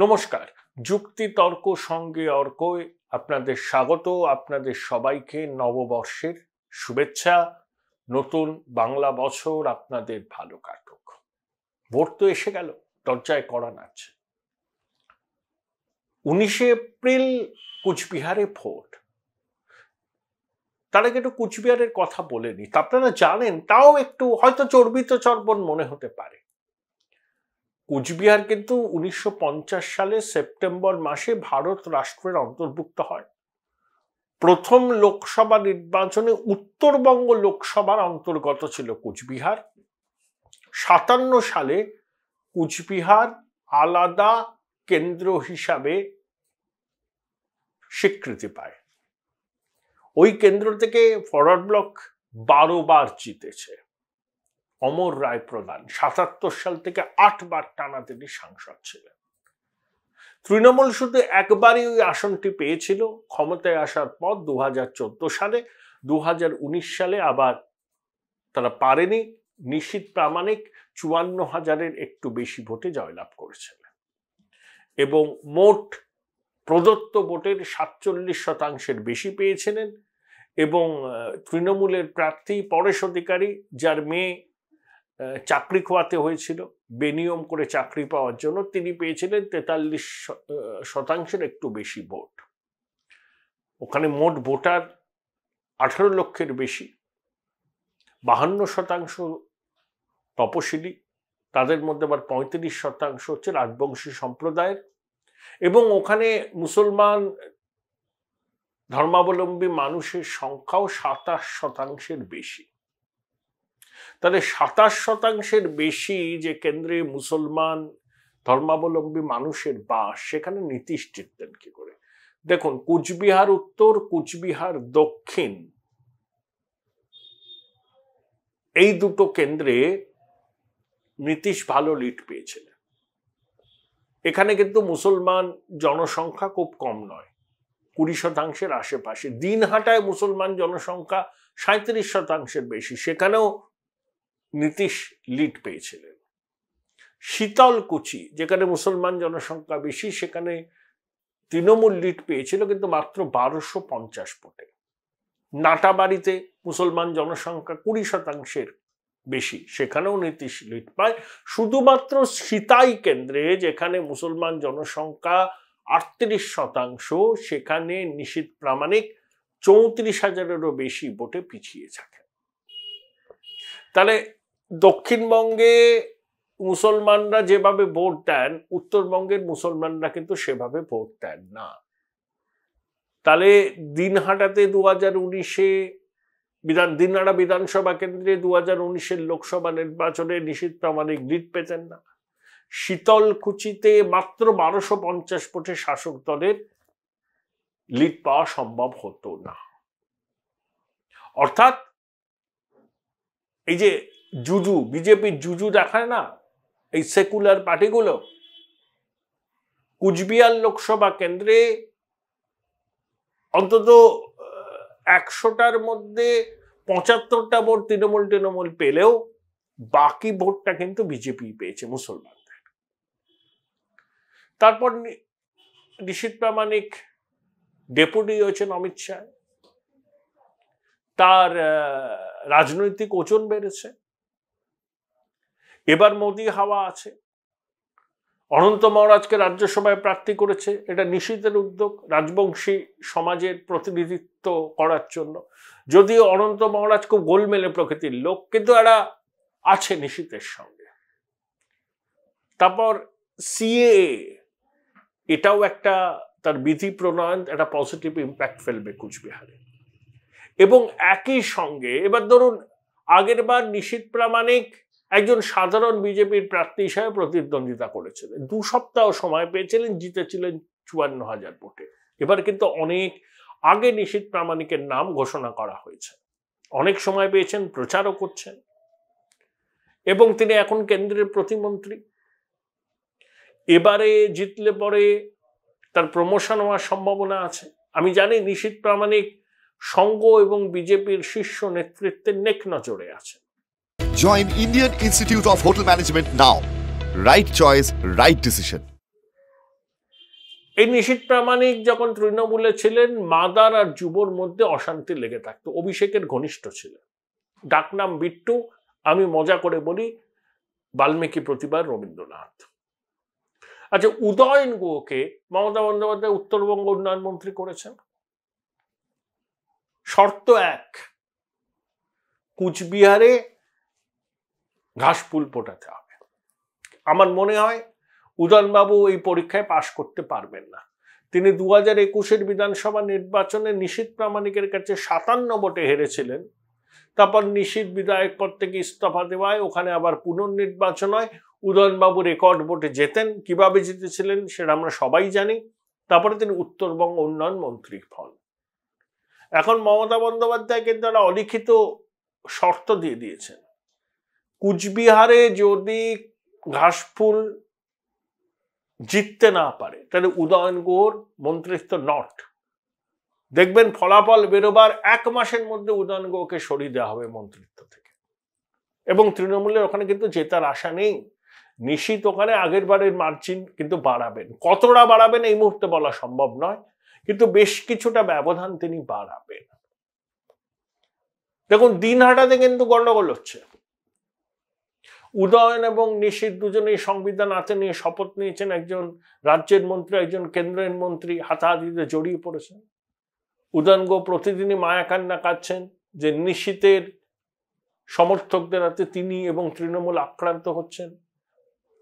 নমস্কার, যুক্তি তর্ক সঙ্গে অর্কয় আপনাদের স্বাগত। আপনাদের সবাইকে নববর্ষের শুভেচ্ছা। নতুন বাংলা বছর আপনাদের ভালো কাটুক। ভোট তো এসে গেল, দরজায় কড়া নাড়ছে। 19শে এপ্রিল কুচবিহারে ভোট। তার আগে একটু কুচবিহারের কথা বলে নি। আপনারা জানেন, তাও একটু হয়তো চর্বিত চর্বণ মনে হতে পারে। কুচবিহার কিন্তু 1950 সালে সেপ্টেম্বর মাসে ভারত রাষ্ট্রের অন্তর্ভুক্ত হয়। প্রথম লোকসভা নির্বাচনে উত্তরবঙ্গ লোকসভার অন্তর্গত ছিল কুচবিহার। 57 সালে কুচবিহার আলাদা কেন্দ্র হিসাবে স্বীকৃতি পায়। ওই কেন্দ্র থেকে ফরওয়ার্ড ব্লক 12 বার জিতেছে। অমর রায় প্রধান 77 সাল থেকে 8 বার টানা তিনি সাংসদ ছিলেন। তৃণমূল শুধু একবারই ওই আসনটি পেয়েছিল ক্ষমতায় আসার পর 2014 সালে। 2019 সালে আবার তারা পারেনি। নিশীথ প্রামাণিক 54,000-এর একটু বেশি ভোটে জয়লাভ করেছিলেন এবং মোট প্রদত্ত ভোটের 47% বেশি পেয়েছিলেন। এবং তৃণমূলের প্রার্থী পরেশ অধিকারী, যার মেয়ে চাকরি খোয়াতে হয়েছিল বেনিয়ম করে চাকরি পাওয়ার জন্য, তিনি পেয়েছিলেন 43% একটু বেশি ভোট। ওখানে মোট ভোটার 18 লক্ষের বেশি। 52% তপশিলি, তাদের মধ্যে আবার 35% হচ্ছে রাজবংশী সম্প্রদায়ের। এবং ওখানে মুসলমান ধর্মাবলম্বী মানুষের সংখ্যাও 27%-এর বেশি। তাহলে 27%-এর বেশি যে কেন্দ্রে মুসলমান ধর্মাবলম্বী মানুষের বাস, সেখানে নীতীশ জিততেন কি করে? দেখুন, কুচবিহার উত্তর, কুচবিহার দক্ষিণ, এই দুটো কেন্দ্রে নীতীশ ভালো লিড পেয়েছিলেন। এখানে কিন্তু মুসলমান জনসংখ্যা খুব কম নয়, 20%-এর আশেপাশে। দিনহাটায় মুসলমান জনসংখ্যা 37%-এর বেশি, সেখানেও নীতীশ লিড পেয়েছিলেন। শীতলকুচি, যেখানে মুসলমান জনসংখ্যা বেশি, সেখানে তৃণমূল লিড পেয়েছিল, কিন্তু মাত্র 1250 ভোটে। নাটাবাড়িতে মুসলমান জনসংখ্যা 20%-এর বেশি, সেখানেও নীতীশ লিড পায়। শুধুমাত্র সিতাই কেন্দ্রে, যেখানে মুসলমান জনসংখ্যা 38%, সেখানে নিশীথ প্রামাণিক 34,000-এরও বেশি ভোটে পিছিয়ে থাকে। তাহলে দক্ষিণবঙ্গে মুসলমানরা যেভাবে ভোট দেন, উত্তরবঙ্গের মুসলমানরা কিন্তু সেভাবে ভোট দেন না। তাহলে দিনহাটাতে 2019-এ দিনহাটা বিধানসভা কেন্দ্রে 2019-এর লোকসভা নির্বাচনে নিশীথ প্রামাণিক লিড পেতেন না। শীতলকুচিতে মাত্র 1250 ভোটে শাসক দলের লিড পাওয়া সম্ভব হতো না। অর্থাৎ এই যে জুজু, বিজেপির জুজু দেখায় না এই সেকুলার পার্টিগুলো, কুচবিহার লোকসভা কেন্দ্রে অন্তত 100টার মধ্যে 75টা ভোট তৃণমূল পেলেও বাকি ভোটটা কিন্তু বিজেপি পেয়েছে মুসলমানদের। তারপর নিশীথ প্রামাণিক ডেপুটি হয়েছেন অমিত শাহ, তার রাজনৈতিক ওজন বেড়েছে। এবার মোদি হাওয়া আছে। অনন্ত মহারাজকে রাজ্যসভায় প্রার্থী করেছে, এটা নিশীথের উদ্যোগ, রাজবংশী সমাজের প্রতিনিধিত্ব করার জন্য। যদিও অনন্ত মহারাজ খুব গোলমেলে প্রকৃতির লোক, কিন্তু এরা আছে নিশীথের সঙ্গে। তারপর সিএএ, এটাও একটা তার বিধি প্রণয়ন একটা পজিটিভ ইম্প্যাক্ট ফেলবে কুচবিহারে। এবং একই সঙ্গে এবার ধরুন, আগের বার নিশীথ প্রামাণিক একজন সাধারণ বিজেপির প্রার্থী হিসাবে প্রতিদ্বন্দ্বিতা করেছিলেন, 2 সপ্তাহ সময় পেয়েছিলেন, জিতেছিলেন 54,000 ভোটে। এবার কিন্তু অনেক আগে নিশীথ প্রামাণিকের নাম ঘোষণা করা হয়েছে, অনেক সময় পেয়েছেন, প্রচারও করছেন, এবং তিনি এখন কেন্দ্রের প্রতিমন্ত্রী। এবারে জিতলে পরে তার প্রমোশন হওয়ার সম্ভাবনা আছে। আমি জানি নিশীথ প্রামাণিক সংঘ এবং বিজেপির শীর্ষ নেতৃত্বের নেক নজরে আছে। Join Indian Institute of Hotel Management now. Right choice, right decision. এই নিশীথ প্রামাণিক যখন তৃণমূলে ছিলেন, মাদার আর যুবর মধ্যে অশান্তি লেগে থাকতো। অভিষেকের ঘনিষ্ঠ ছিলেন, ডাকনাম বিট্টু, আমি মজা করে বলি বাল্মীকি প্রতিবার রবীন্দ্রনাথ। আচ্ছা, উদয়ন গুহকে মমতা বন্দ্যোপাধ্যায় উত্তরবঙ্গ উন্নয়ন মন্ত্রী করেছেন। শর্ত এক, কুচবিহারে ঘাসফুল ফোটাতে হবে। আমার মনে হয় উদয়নবাবু এই পরীক্ষায় পাশ করতে পারবেন না। তিনি 2021-এর বিধানসভা নির্বাচনে নিশীথ প্রামাণিকের কাছে 57 ভোটে হেরেছিলেন। তারপর নিশীথ বিধায়ক পদ থেকে ইস্তফা দেওয়ায় ওখানে আবার পুনর্নির্বাচন হয়। উদয়নবাবু রেকর্ড ভোটে জেতেন। কিভাবে জিতেছিলেন সেটা আমরা সবাই জানি। তারপরে তিনি উত্তরবঙ্গ উন্নয়ন মন্ত্রী হন। এখন মমতা বন্দ্যোপাধ্যায় কিন্তু একটা অলিখিত শর্ত দিয়ে দিয়েছেন, কুচবিহারে যদি ঘাসফুল জিততে না পারে তাহলে উদয়ন গুহর মন্ত্রিত্ব নট। দেখবেন ফলাফল বেরোবার 1 মাসের মধ্যে উদয়ন গুহকে সরিয়ে দেওয়া হবে মন্ত্রিত্ব থেকে। এবং তৃণমূলের ওখানে কিন্তু জেতার আশা নেই। নিশীথ ওখানে আগের বারের মার্জিন কিন্তু বাড়াবেন, কতটা বাড়াবেন এই মুহূর্তে বলা সম্ভব নয়, কিন্তু বেশ কিছুটা ব্যবধান তিনি বাড়াবেন। দেখুন, দিনহাটাতে কিন্তু গন্ডগোল হচ্ছে। উদয়ন এবং নিশীথ দুজনেই সংবিধান হাতে নিয়ে শপথ নিয়েছেন। একজন রাজ্যের মন্ত্রী, একজন কেন্দ্রের মন্ত্রী হাতাহাতিতে জড়িয়ে পড়েছেন। উদয়ন গুহ প্রতিদিনই মায়াকান্না কাটছেন যে নিশীথের সমর্থকদের হাতে তিনি এবং তৃণমূল আক্রান্ত হচ্ছেন।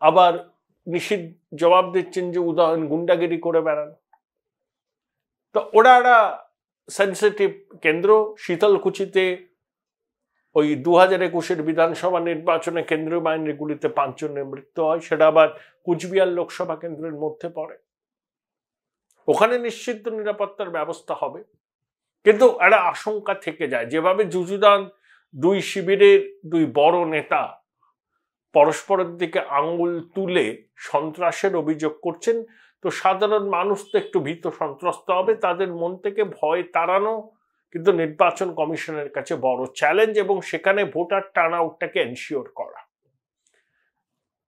আবার নিশীথ জবাব দিচ্ছেন যে উদয়ন গুন্ডাগিরি করে বেড়ান। তো ওরা একটা সেন্সিটিভ কেন্দ্র। শীতলকুচিতে ওই 2021-এর বিধানসভা নির্বাচনে কেন্দ্রীয় বাহিনীগুলিতে 5 জনের মৃত্যু হয়, সেটা আবার কুচবিহার লোকসভা কেন্দ্রের মধ্যে পড়ে। ওখানে নিশ্চিত নিরাপত্তার ব্যবস্থা হবে, কিন্তু একটা আশঙ্কা থেকে যায়। যেভাবে যুযুধান 2 শিবিরের 2 বড় নেতা পরস্পরের দিকে আঙ্গুল তুলে সন্ত্রাসের অভিযোগ করছেন, তো সাধারণ মানুষ তো একটু ভীত সন্ত্রস্ত হবে। তাদের মন থেকে ভয় তাড়ানো কিন্তু নির্বাচন কমিশনের কাছে বড় চ্যালেঞ্জ, এবং সেখানে ভোটার টার্ন আউটটাকে এনশিওর করা।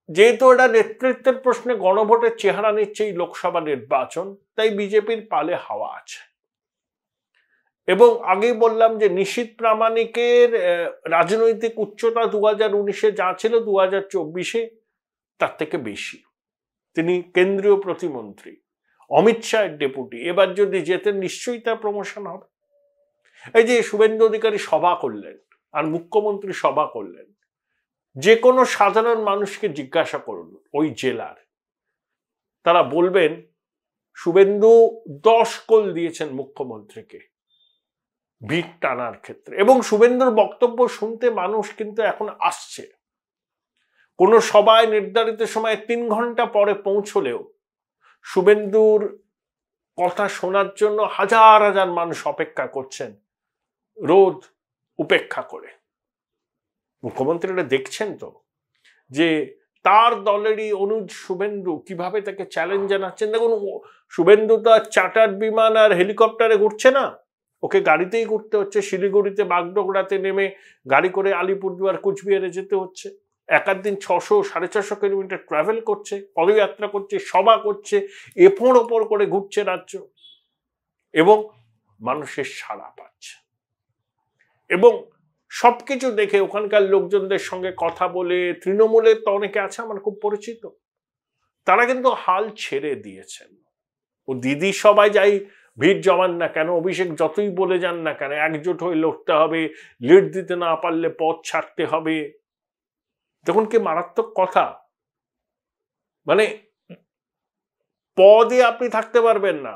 যেহেতু এটা নেতৃত্বের প্রশ্নে গণভোটের চেহারা নিচ্ছে এই লোকসভা নির্বাচন, তাই বিজেপির পালে হাওয়া আছে। এবং আগেই বললাম যে নিশীথ প্রামাণিকের রাজনৈতিক উচ্চতা 2019-এ যা ছিল 2024-এ তার থেকে বেশি। তিনি কেন্দ্রীয় প্রতিমন্ত্রী, অমিত শাহের ডেপুটি। এবার যদি জেতেন নিশ্চয়ই তার প্রমোশন হবে। এই যে শুভেন্দু অধিকারী সভা করলেন আর মুখ্যমন্ত্রী সভা করলেন, যে কোনো সাধারণ মানুষকে জিজ্ঞাসা করুন ওই জেলার, তারা বলবেন শুভেন্দু 10 কোল দিয়েছেন মুখ্যমন্ত্রীকে ভিড় টানার ক্ষেত্রে। এবং শুভেন্দুর বক্তব্য শুনতে মানুষ কিন্তু এখন আসছে। কোন সভায় নির্ধারিত সময় 3 ঘন্টা পরে পৌঁছলেও শুভেন্দুর কথা শোনার জন্য হাজার হাজার মানুষ অপেক্ষা করছেন, রোদ উপেক্ষা করে। মুখ্যমন্ত্রীরা দেখছেন তো যে তার দলেরই অনুজ শুভেন্দু কিভাবে তাকে চ্যালেঞ্জ জানাচ্ছেন। দেখুন, শুভেন্দু তো আর চার্টার্ড বিমান আর হেলিকপ্টারে ঘুরছে না, ওকে গাড়িতেই ঘুরতে হচ্ছে। শিলিগুড়িতে বাগডোগরাতে নেমে গাড়ি করে আলিপুরদুয়ার কুচবিহারে যেতে হচ্ছে। একার দিন 600-650 কিলোমিটার ট্রাভেল করছে, পদযাত্রা করছে, সভা করছে, এপর ওপর করে ঘুরছে রাজ্য, এবং মানুষের সাড়া পাচ্ছে। এবং সবকিছু দেখে ওখানকার লোকজনদের সঙ্গে কথা বলে, তৃণমূলের তো অনেকে আছে আমার খুব পরিচিত, তারা কিন্তু হাল ছেড়ে দিয়েছেন। ও দিদি সবাই যাই ভিড় জমান না কেন, অভিষেক যতই বলে যান না কেন, একজোট হয়ে লড়তে হবে, লিড দিতে না পারলে পথ ছাড়তে হবে। দেখুন কি মারাত্মক কথা। মানে পদে আপনি থাকতে পারবেন না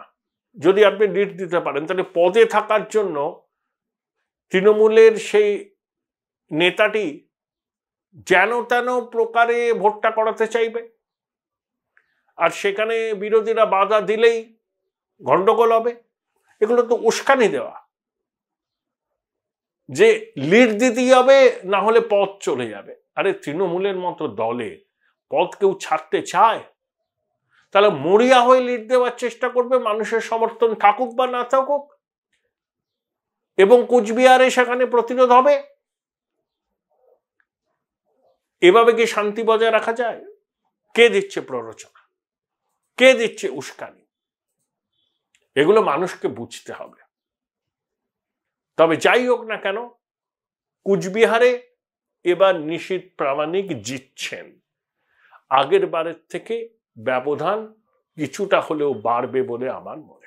যদি আপনি লিড দিতে পারেন, তাহলে পদে থাকার জন্য তৃণমূলের সেই নেতাটি যেন তেন প্রকারে ভোটটা করাতে চাইবে, আর সেখানে বিরোধীরা বাধা দিলেই গন্ডগোল হবে। এগুলো তো উস্কানি দেওয়া, যে লিড দিতেই হবে, না হলে পথ চলে যাবে। আরে তৃণমূলের মতো দলে পথ কেউ ছাড়তে চায়? তাহলে মরিয়া হয়ে লিড দেওয়ার চেষ্টা করবে, মানুষের সমর্থন থাকুক বা না থাকুক, এবং কুচবিহারে সেখানে প্রতিরোধ হবে। এভাবে কি শান্তি বজায় রাখা যায়? কে দিচ্ছে প্ররোচনা? কে দিচ্ছে উস্কানি? এগুলো মানুষকে বুঝতে হবে। তবে যাই হোক না কেন, কুচবিহারে এবার নিশীথ প্রামাণিক জিতছেন। আগের বারের থেকে ব্যবধান কিছুটা হলেও বাড়বে বলে আমার মনে হয়।